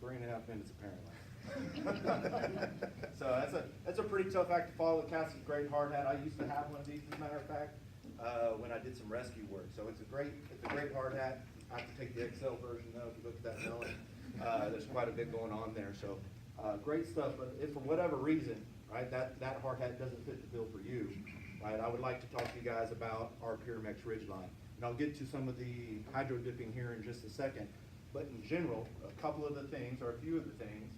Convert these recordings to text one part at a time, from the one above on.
3.5 minutes apparently. So that's a pretty tough act to follow. The cask is great hard hat. I used to have one of these, as a matter of fact, when I did some rescue work. So it's a great hard hat. I have to take the XL version though. If you look at that melon, there's quite a bit going on there. So great stuff. But if for whatever reason, right, that hard hat doesn't fit the bill for you, right, I would like to talk to you guys about our Pyramex Ridgeline. And I'll get to some of the hydro dipping here in just a second. But in general, a couple of the things, or a few of the things,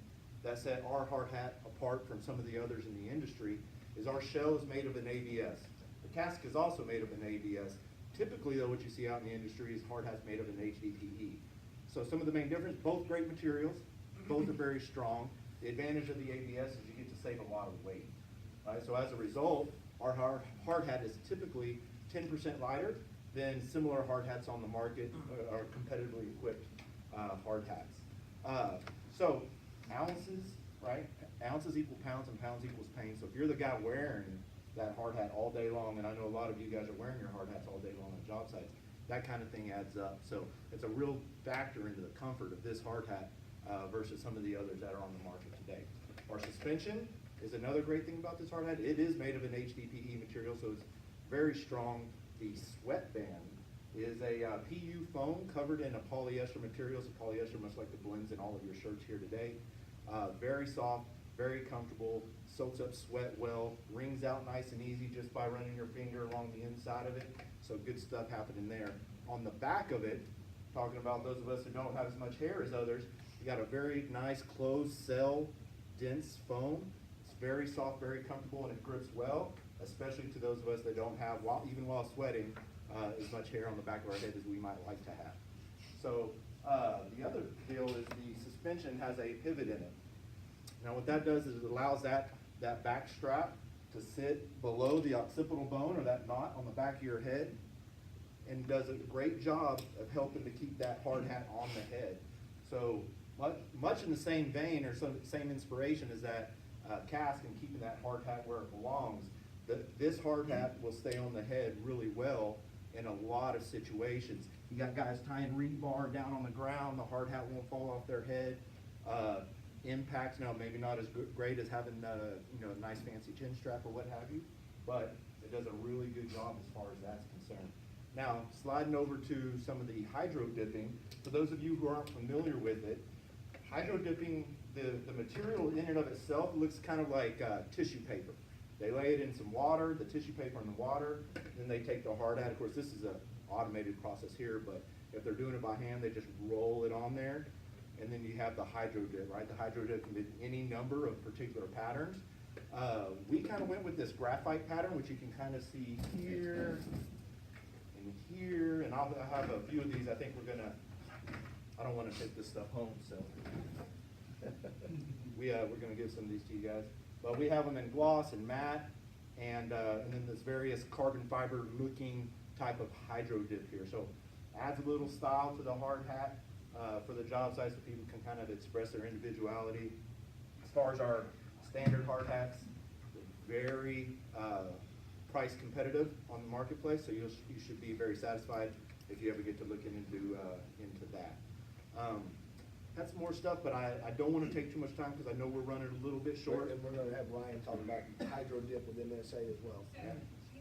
that set our hard hat apart from some of the others in the industry is our shell is made of an ABS. The cask is also made of an ABS. Typically, though, what you see out in the industry is hard hats made of an HDPE. So some of the main difference, both great materials, both are very strong. The advantage of the ABS is you get to save a lot of weight. Right? So as a result, our hard hat is typically 10% lighter than similar hard hats on the market, or competitively equipped hard hats. So ounces, right? Ounces equal pounds and pounds equals pain. So if you're the guy wearing that hard hat all day long, and I know a lot of you guys are wearing your hard hats all day long on job sites, that kind of thing adds up. So it's a real factor into the comfort of this hard hat versus some of the others that are on the market today. Our suspension is another great thing about this hard hat. It is made of an HDPE material, so it's very strong. The sweatband is a PU foam covered in a polyester material. So polyester, much like the blends in all of your shirts here today. Very soft, very comfortable, soaks up sweat well, wrings out nice and easy just by running your finger along the inside of it. So good stuff happening there. On the back of it, talking about those of us who don't have as much hair as others, you got a very nice closed cell, dense foam. It's very soft, very comfortable, and it grips well, especially to those of us that don't have, even while sweating, as much hair on the back of our head as we might like to have. So the other deal is the suspension has a pivot in it. Now what that does is it allows that back strap to sit below the occipital bone, or that knot on the back of your head, and does a great job of helping to keep that hard hat on the head. So much in the same vein, or same inspiration as that cask and keeping that hard hat where it belongs, this hard hat will stay on the head really well in a lot of situations. You got guys tying rebar down on the ground, the hard hat won't fall off their head. Impacts, now maybe not as great as having a nice fancy chin strap or what have you, but it does a really good job as far as that's concerned. Now, sliding over to some of the hydro dipping, for those of you who aren't familiar with it, hydro dipping, the material in and of itself looks kind of like tissue paper. They lay it in some water, the tissue paper in the water, then they take the hard hat. Of course, this is an automated process here, but if they're doing it by hand, they just roll it on there. And then you have the hydro dip, right? The hydro dip can be any number of particular patterns. We kind of went with this graphite pattern, which you can kind of see here and here. And I'll have a few of these. I think I don't want to take this stuff home, so we're going to give some of these to you guys. But we have them in gloss and matte, and then this various carbon fiber looking type of hydro dip here. So adds a little style to the hard hat. For the job site, so people can kind of express their individuality. As far as our standard hard hats, very price competitive on the marketplace, so you should be very satisfied if you ever get to looking into that. That's more stuff, but I don't want to take too much time because I know we're running a little bit short. And we're going to have Ryan talk about hydro dip with MSA as well. So,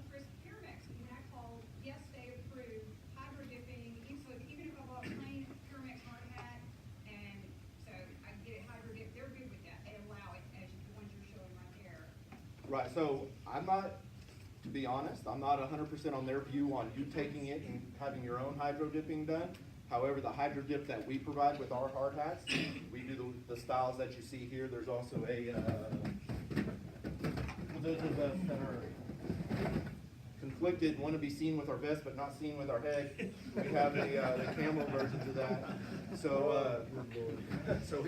Chris, Pyramex, when I called, yes, they approved hydro dipping, so even if I bought a plain Pyramex hard hat, and so I get it hydro dip, they're good with that. They allow it as the ones you're showing right there. Right, so I'm not, to be honest, I'm not 100% on their view on you taking it and having your own hydro dipping done. However, the hydro dip that we provide with our hard hats, we do the styles that you see here. There's also a, for those of us that are conflicted, want to be seen with our vest but not seen with our head, we have the camel versions of that. So, so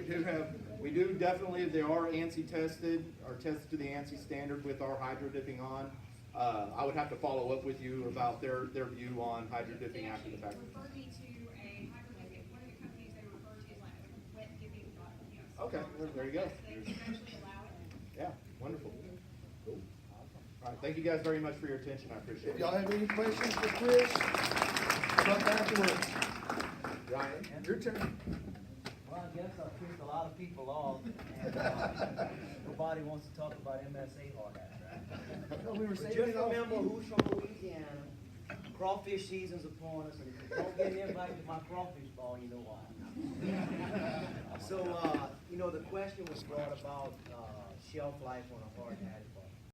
we do definitely, they are ANSI tested, or tested to the ANSI standard with our hydro dipping on. I would have to follow up with you about their view on hydro dipping after the fact. Referred me to a hydro dipping. One of the companies they refer to is like a wet dipping. Okay, there you go. They actually allow it. Yeah, wonderful. Cool. All right, thank you guys very much for your attention. I appreciate it. If y'all have any questions for Chris, come afterwards. Ryan, your turn. Well, guess I've pissed a lot of people off, and, nobody wants to talk about MSA hard hat, right? No, we were But saving just it off. remember who's from Louisiana, crawfish season's upon us, and if you don't get an invite to my crawfish ball, you know why. So, you know, the question was brought about, shelf life on a hard hat.